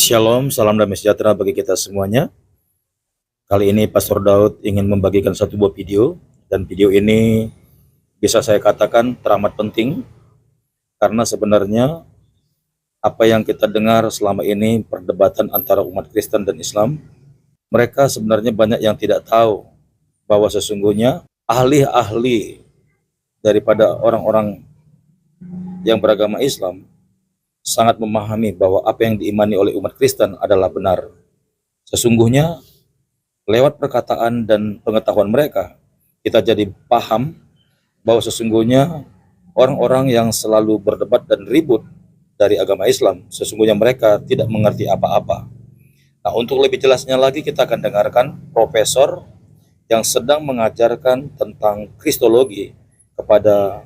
Shalom, salam damai sejahtera bagi kita semuanya. Kali ini Pastor Daud ingin membagikan satu buah video, dan video ini bisa saya katakan teramat penting, karena sebenarnya apa yang kita dengar selama ini, perdebatan antara umat Kristen dan Islam, mereka sebenarnya banyak yang tidak tahu bahwa sesungguhnya ahli-ahli daripada orang-orang yang beragama Islam sangat memahami bahwa apa yang diimani oleh umat Kristen adalah benar. Sesungguhnya lewat perkataan dan pengetahuan mereka, kita jadi paham bahwa sesungguhnya orang-orang yang selalu berdebat dan ribut dari agama Islam, sesungguhnya mereka tidak mengerti apa-apa. Nah, untuk lebih jelasnya lagi, kita akan dengarkan profesor yang sedang mengajarkan tentang kristologi kepada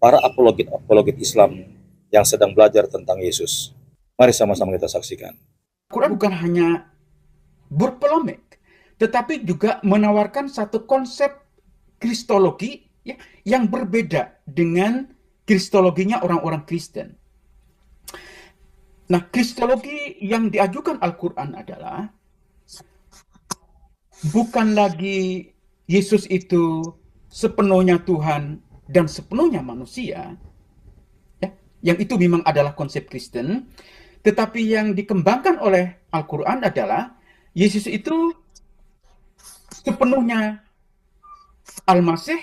para apologet Islam yang sedang belajar tentang Yesus. Mari sama-sama kita saksikan. Quran bukan hanya berpolemik, tetapi juga menawarkan satu konsep kristologi ya, yang berbeda dengan kristologinya orang-orang Kristen. Nah, kristologi yang diajukan Al-Quran adalah bukan lagi Yesus itu sepenuhnya Tuhan dan sepenuhnya manusia, ya, yang itu memang adalah konsep Kristen, tetapi yang dikembangkan oleh Al-Quran adalah Yesus itu sepenuhnya Al-Masih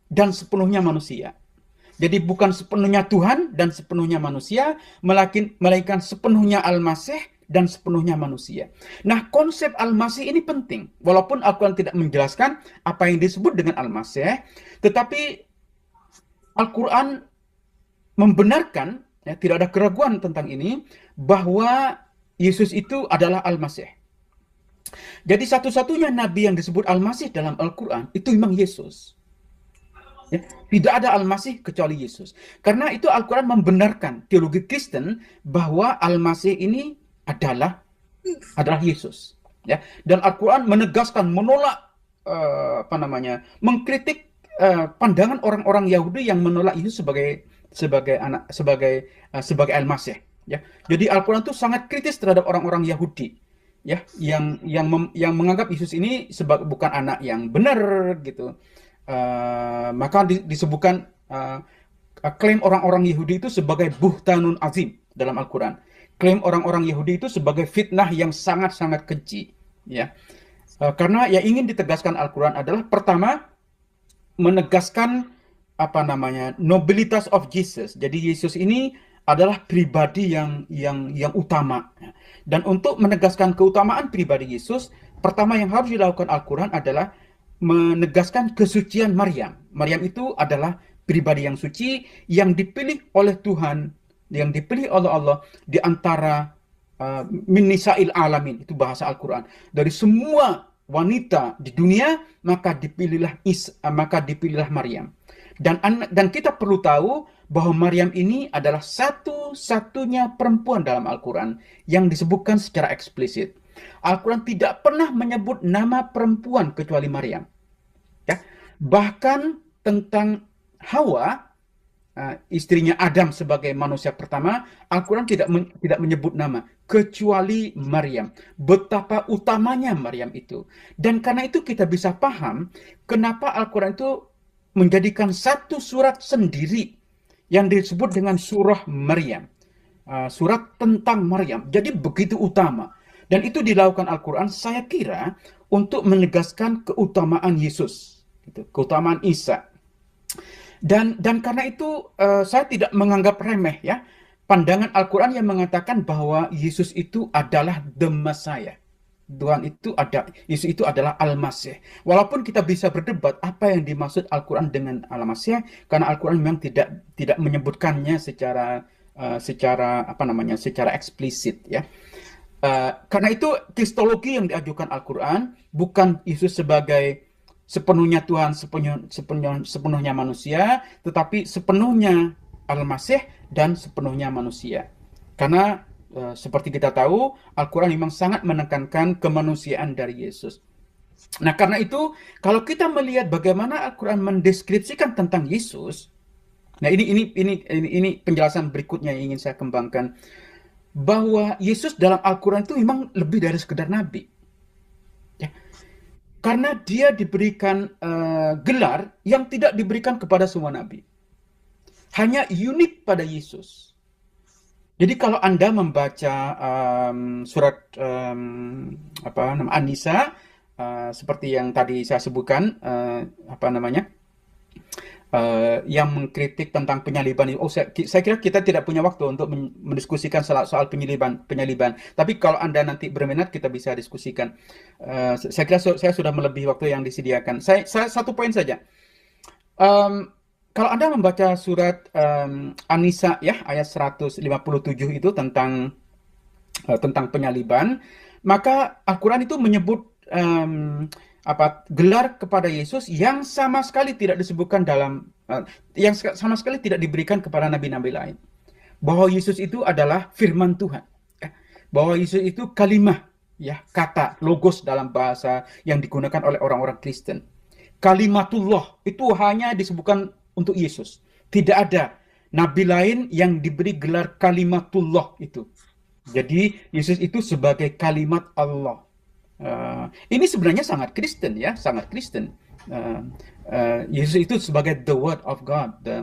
dan sepenuhnya manusia. Jadi bukan sepenuhnya Tuhan dan sepenuhnya manusia, melainkan sepenuhnya Al-Masih dan sepenuhnya manusia. Nah, konsep Al-Masih ini penting. Walaupun Al-Quran tidak menjelaskan apa yang disebut dengan Al-Masih, tetapi Al-Quran membenarkan, ya, tidak ada keraguan tentang ini, bahwa Yesus itu adalah Al-Masih. Jadi satu-satunya nabi yang disebut Al-Masih dalam Al-Quran itu memang Yesus. Ya, tidak ada Al-Masih kecuali Yesus. Karena itu Al-Quran membenarkan teologi Kristen bahwa Al-Masih ini adalah Yesus. Ya, dan Al-Quran menegaskan, menolak mengkritik pandangan orang-orang Yahudi yang menolak Yesus sebagai Al-Masih. Ya, jadi Al-Quran itu sangat kritis terhadap orang-orang Yahudi, ya, yang menganggap Yesus ini sebagai bukan anak yang benar gitu. Maka disebutkan klaim orang-orang Yahudi itu sebagai buhtanun azim dalam Al-Quran. Klaim orang-orang Yahudi itu sebagai fitnah yang sangat-sangat keji, ya. Karena yang ingin ditegaskan Al-Quran adalah pertama menegaskan nobilitas of Jesus. Jadi Yesus ini adalah pribadi yang utama. Dan untuk menegaskan keutamaan pribadi Yesus, pertama yang harus dilakukan Al-Quran adalah menegaskan kesucian Maryam. Maryam itu adalah pribadi yang suci, yang dipilih oleh Tuhan, yang dipilih oleh Allah di antara min nisa'il alamin, itu bahasa Al-Quran. Dari semua wanita di dunia, maka dipilihlah Maryam. Dan kita perlu tahu bahwa Maryam ini adalah satu-satunya perempuan dalam Al-Quran yang disebutkan secara eksplisit. Al-Quran tidak pernah menyebut nama perempuan kecuali Maryam. Ya. Bahkan tentang Hawa, istrinya Adam sebagai manusia pertama, Al-Quran tidak menyebut nama kecuali Maryam. Betapa utamanya Maryam itu. Dan karena itu kita bisa paham kenapa Al-Quran itu menjadikan satu surat sendiri yang disebut dengan surah Maryam. Surat tentang Maryam. Jadi begitu utama. Dan itu dilakukan Al-Quran, saya kira, untuk menegaskan keutamaan Yesus, gitu, keutamaan Isa. Dan karena itu saya tidak menganggap remeh, ya, pandangan Al-Quran yang mengatakan bahwa Yesus itu adalah the Messiah. Yesus itu adalah Al-Masih. Walaupun kita bisa berdebat apa yang dimaksud Al-Quran dengan Al-Masih, karena Al-Quran memang tidak menyebutkannya secara eksplisit, ya. Karena itu kristologi yang diajukan Al-Quran bukan Yesus sebagai sepenuhnya Tuhan, sepenuhnya manusia, tetapi sepenuhnya Al-Masih dan sepenuhnya manusia. Karena seperti kita tahu, Al-Quran memang sangat menekankan kemanusiaan dari Yesus. Nah, karena itu kalau kita melihat bagaimana Al-Quran mendeskripsikan tentang Yesus, nah ini penjelasan berikutnya yang ingin saya kembangkan. bahwa Yesus dalam Al-Quran itu memang lebih dari sekedar nabi. Ya. Karena dia diberikan gelar yang tidak diberikan kepada semua nabi. Hanya unik pada Yesus. Jadi kalau Anda membaca surat An-Nisa, seperti yang tadi saya sebutkan, yang mengkritik tentang penyaliban. Saya kira kita tidak punya waktu untuk mendiskusikan soal penyaliban. Tapi kalau Anda nanti berminat, kita bisa diskusikan. Saya kira saya sudah melebihi waktu yang disediakan. Saya satu poin saja. Kalau Anda membaca surat An-Nisa ya, ayat 157 itu tentang penyaliban, maka Al-Quran itu menyebut gelar kepada Yesus yang sama sekali tidak disebutkan yang sama sekali tidak diberikan kepada nabi-nabi lain. Bahwa Yesus itu adalah firman Tuhan. Bahwa Yesus itu kalimah, ya, kata, logos dalam bahasa yang digunakan oleh orang-orang Kristen. Kalimatullah itu hanya disebutkan untuk Yesus. Tidak ada nabi lain yang diberi gelar kalimatullah itu. Jadi Yesus itu sebagai kalimat Allah. Ini sebenarnya sangat Kristen ya, sangat Kristen. Yesus itu sebagai the Word of God, the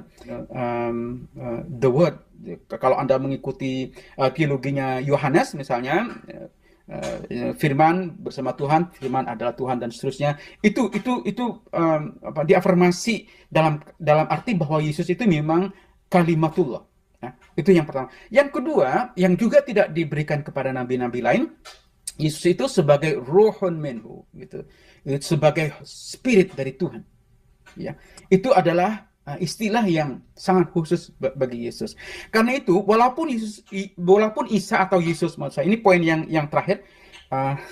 Word. Kalau Anda mengikuti teologinya Yohanes misalnya, firman bersama Tuhan, firman adalah Tuhan dan seterusnya. Itu diafirmasi dalam arti bahwa Yesus itu memang kalimatullah. Nah, itu yang pertama. Yang kedua, yang juga tidak diberikan kepada nabi-nabi lain, Yesus itu sebagai ruhun minhu, gitu. Sebagai spirit dari Tuhan. Ya. Itu adalah istilah yang sangat khusus bagi Yesus. Karena itu, walaupun Isa atau Yesus, maksud saya, ini poin yang terakhir.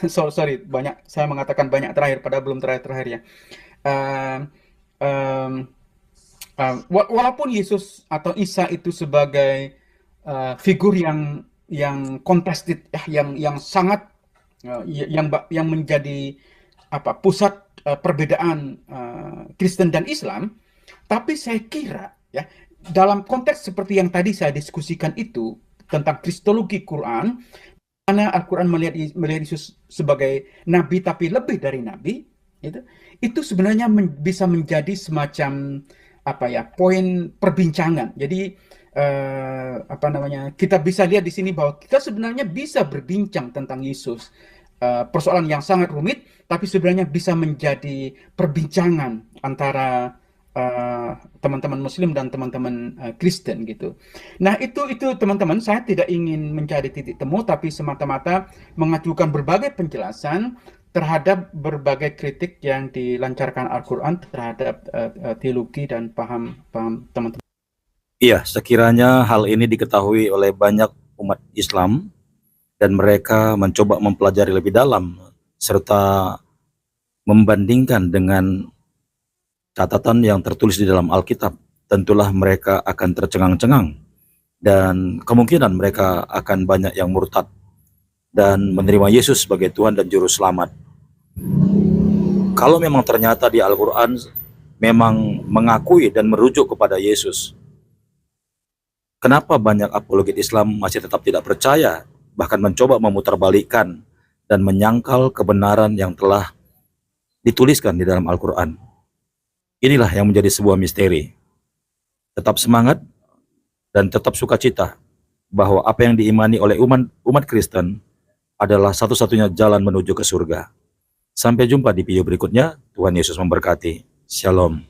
Sorry, saya mengatakan banyak terakhir, padahal belum terakhir ya. Walaupun Yesus atau Isa itu sebagai figur yang contested, yang sangat yang menjadi pusat perbedaan Kristen dan Islam. Tapi saya kira ya, dalam konteks seperti yang tadi saya diskusikan itu tentang kristologi Quran, mana Al-Quran melihat Yesus sebagai nabi tapi lebih dari nabi, itu sebenarnya bisa menjadi semacam poin perbincangan. Jadi kita bisa lihat di sini bahwa kita sebenarnya bisa berbincang tentang Yesus. Persoalan yang sangat rumit, tapi sebenarnya bisa menjadi perbincangan antara teman-teman Muslim dan teman-teman Kristen gitu. Nah itu teman-teman, saya tidak ingin mencari titik temu, tapi semata-mata mengajukan berbagai penjelasan terhadap berbagai kritik yang dilancarkan Al-Quran terhadap teologi dan paham teman-teman. Iya, sekiranya hal ini diketahui oleh banyak umat Islam dan mereka mencoba mempelajari lebih dalam serta membandingkan dengan catatan yang tertulis di dalam Alkitab, tentulah mereka akan tercengang-cengang dan kemungkinan mereka akan banyak yang murtad dan menerima Yesus sebagai Tuhan dan Juru Selamat. Kalau memang ternyata di Al-Quran memang mengakui dan merujuk kepada Yesus, kenapa banyak apologet Islam masih tetap tidak percaya, bahkan mencoba memutarbalikkan dan menyangkal kebenaran yang telah dituliskan di dalam Al-Quran? Inilah yang menjadi sebuah misteri. Tetap semangat dan tetap sukacita bahwa apa yang diimani oleh umat Kristen adalah satu-satunya jalan menuju ke surga. Sampai jumpa di video berikutnya. Tuhan Yesus memberkati. Shalom.